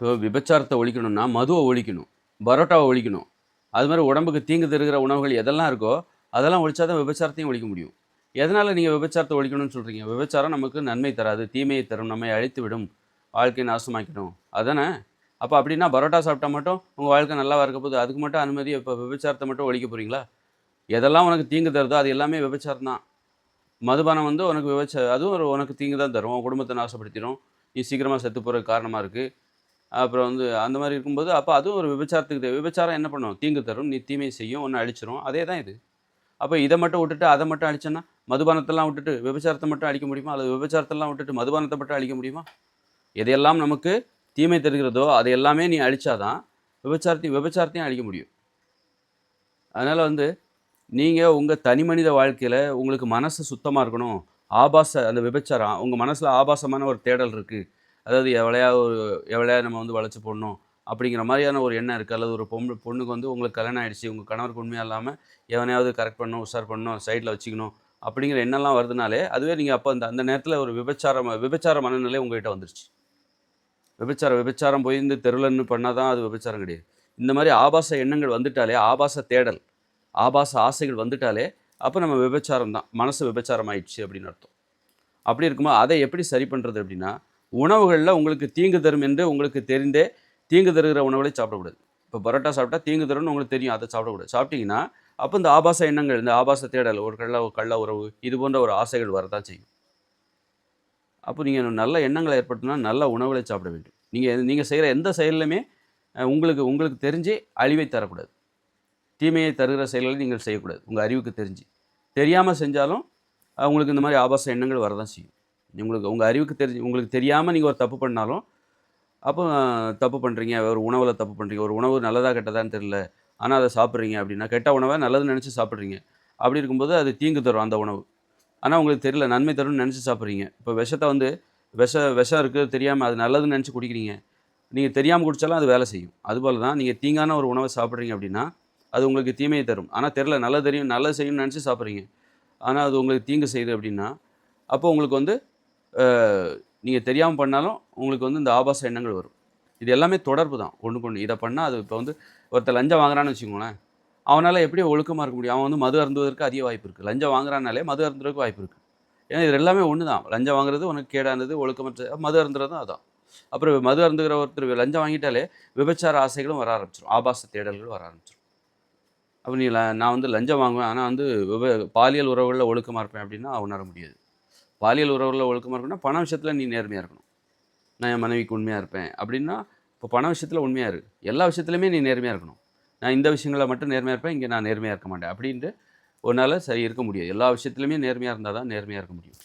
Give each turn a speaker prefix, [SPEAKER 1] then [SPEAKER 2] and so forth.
[SPEAKER 1] இப்போ விபச்சாரத்தை ஒழிக்கணும்னா மதுவை ஒழிக்கணும், பரோட்டாவை ஒழிக்கணும். அது மாதிரி உடம்புக்கு தீங்கு தருகிற உணவுகள் எதெல்லாம் இருக்கோ அதெல்லாம் ஒழிச்சா தான் விபச்சாரத்தையும் ஒழிக்க முடியும். எதனால் நீங்கள் விபச்சாரத்தை ஒழிக்கணும்னு சொல்கிறீங்க? விபச்சாரம் நமக்கு நன்மை தராது, தீமையை தரும், நம்மை அழித்து விடும், வாழ்க்கையை நாசமாக்கிடும் அதானே? அப்போ அப்படின்னா பரோட்டா சாப்பிட்டா மட்டும் உங்கள் வாழ்க்கை நல்லாவா இருக்க போகுது? அதுக்கு மட்டும் அனுமதி, இப்போ விபச்சாரத்தை மட்டும் ஒழிக்க போகிறீங்களா? எதெல்லாம் உனக்கு தீங்கு தருதோ அது எல்லாமே விபச்சாரம் தான். மதுபானம் வந்து உனக்கு அதுவும் உனக்கு தீங்கு தான் தரும், உன் குடும்பத்தை நாசப்படுத்திடும், நீ சீக்கிரமாக செத்து போகிறதுக்கு காரணமாக இருக்குது. அப்புறம் வந்து அந்த மாதிரி இருக்கும்போது அப்போ அதுவும் ஒரு விபச்சாரத்துக்கு விபச்சாரம் என்ன பண்ணும்? தீங்கு தரும், நீ தீமை செய்யும், ஒன்று அழிச்சிரும். அதே தான் இது. அப்போ இதை மட்டும் விட்டுட்டு அதை மட்டும் அழிச்சோன்னா, மதுபானத்தெல்லாம் விட்டுட்டு விபச்சாரத்தை மட்டும் அழிக்க முடியுமா? அல்லது விபச்சாரத்தெல்லாம் விட்டுட்டு மதுபானத்தை மட்டும் அழிக்க முடியுமா? எதையெல்லாம் நமக்கு தீமை தருகிறதோ அதை எல்லாமே நீ அழிச்சாதான் விபச்சாரத்தையும் அழிக்க முடியும். அதனால் வந்து நீங்கள் உங்கள் தனி மனித வாழ்க்கையில் உங்களுக்கு மனசு சுத்தமாக இருக்கணும். அந்த விபச்சாரம் உங்கள் மனசில் ஆபாசமான ஒரு தேடல் இருக்குது. அதாவது எவ்வளையா நம்ம வந்து வளைச்சு போடணும் அப்படிங்கிற மாதிரியான ஒரு எண்ணம் இருக்குது. அல்லது ஒரு பொண்ணுக்கு வந்து உங்களுக்கு கல்யாணம் ஆகிடுச்சு, உங்கள் கணவருக்கு உண்மையாக இல்லாமல் எவனையாவது கரெக்ட் பண்ணணும், உஷார் பண்ணணும், சைடில் வச்சுக்கணும் அப்படிங்கிற எண்ணம்லாம் வருதுனாலே அதுவே நீங்கள் அப்போ அந்த நேரத்தில் ஒரு விபச்சார மனநிலை உங்கள்கிட்ட வந்துருச்சு. விபச்சாரம் போய் இந்த தெருவில் பண்ணால் தான் அது விபச்சாரம் கிடையாது. இந்த மாதிரி ஆபாச எண்ணங்கள் வந்துட்டாலே, ஆபாச தேடல், ஆபாச ஆசைகள் வந்துட்டாலே அப்போ நம்ம விபச்சாரம் தான், மனசு விபச்சாரம் ஆயிடுச்சு அப்படின்னு அர்த்தம். அப்படி இருக்கும்போது அதை எப்படி சரி பண்ணுறது அப்படின்னா, உணவுகளில் உங்களுக்கு தீங்கு தரும் என்று உங்களுக்கு தெரிந்தே தீங்கு தருகிற உணவுகளை சாப்பிடக்கூடாது. இப்போ பரோட்டா சாப்பிட்டா தீங்கு தரும்னு உங்களுக்கு தெரியும், அதை சாப்பிடக்கூடாது. சாப்பிட்டீங்கன்னா அப்போ இந்த ஆபாச எண்ணங்கள், இந்த ஆபாச தேடல், ஒரு கள்ள உறவு, இது போன்ற ஒரு ஆசைகள் வரதான் செய்யும். அப்போ நீங்கள் நல்ல எண்ணங்களை ஏற்படுத்தினா நல்ல உணவுகளை சாப்பிட வேண்டும். நீங்கள் செய்கிற எந்த செயல்லையுமே உங்களுக்கு தெரிஞ்சு அழிவை தரக்கூடாது. தீமையை தருகிற செயல்களை நீங்கள் செய்யக்கூடாது. உங்கள் அறிவுக்கு தெரியாமல் செஞ்சாலும் உங்களுக்கு இந்த மாதிரி ஆபாச எண்ணங்கள் வரதான் செய்யும். உங்கள் அறிவுக்கு உங்களுக்கு தெரியாமல் நீங்கள் ஒரு தப்பு பண்ணாலும் அப்போ தப்பு பண்ணுறீங்க, ஒரு உணவில் தப்பு பண்ணுறீங்க, ஒரு உணவு நல்லதா கெட்டதான்னு தெரியல, ஆனால் அதை சாப்பிட்றீங்க அப்படின்னா, கெட்ட உணவை நல்லதுன்னு நினச்சி சாப்பிட்றீங்க. அப்படி இருக்கும்போது அது தீங்கு தரும் அந்த உணவு. ஆனால் உங்களுக்கு தெரியல, நன்மை தரும்னு நினச்சி சாப்பிட்றீங்க. இப்போ விஷத்தை வந்து விஷம் இருக்குது தெரியாமல் அது நல்லதுன்னு நினச்சி குடிக்கிறீங்க. நீங்கள் தெரியாமல் குடித்தாலும் அது வேலை செய்யும். அதுபோல் தான் நீங்கள் தீங்கான ஒரு உணவை சாப்பிட்றீங்க அப்படின்னா அது உங்களுக்கு தீமையை தரும். ஆனால் தெரில, நல்லது செய்யும்னு நினச்சி சாப்பிட்றீங்க, ஆனால் அது உங்களுக்கு தீங்கு செய்யுது அப்படின்னா அப்போ உங்களுக்கு வந்து நீங்கள் தெரியாமல் பண்ணாலும் உங்களுக்கு வந்து இந்த ஆபாச எண்ணங்கள் வரும். இது எல்லாமே தொடர்பு தான், ஒன்றுக்கொன்று. இதை பண்ணால் அது இப்போ வந்து ஒருத்தர் லஞ்சம் வாங்குறான்னு வச்சுக்கோங்களேன், அவனால் எப்படி ஒழுக்கமாக இருக்க முடியும்? அவன் வந்து மது அருந்துவதற்கு அதிக வாய்ப்பு இருக்குது. லஞ்சம் வாங்குறானாலே மது அருந்துறதுக்கு வாய்ப்பு இருக்குது. ஏன்னா இது எல்லாமே ஒன்று தான். லஞ்சம் வாங்குறது உனக்கு கேடானது, ஒழுக்கமற்ற. மது அருந்துறதும் அதான். அப்புறம் மது அருந்துகிற ஒருத்தர் லஞ்சம் வாங்கிட்டாலே விபச்சார ஆசைகளும் வர ஆரம்பிச்சிடும், ஆபாச தேடல்கள் வர ஆரம்பிச்சிடும். அப்போ நான் வந்து லஞ்சம் வாங்குவேன், ஆனால் வந்து பாலியல் உறவுகளில் ஒழுக்கமாக இருப்பேன் அப்படின்னா உணர முடியாது. பாலியல் உறவுகளில் ஒழுக்கமாக இருக்கணும்னா பண விஷயத்தில் நீ நேர்மையாக இருக்கணும். நான் என் மனைவிக்கு உண்மையாக இருப்பேன் அப்படின்னா, இப்போ பண விஷயத்தில் உண்மையாக இரு, எல்லா விஷயத்துலையுமே நீ நேர்மையாக இருக்கணும். நான் இந்த விஷயங்களில் மட்டும் நேர்மையாக இருப்பேன், இங்கே நான் நேர்மையாக இருக்க மாட்டேன் அப்படின்ட்டு உன்னால் சரி இருக்க முடியாது. எல்லா விஷயத்துலையுமே நேர்மையாக இருந்தால் தான் நேர்மையாக இருக்க முடியும்.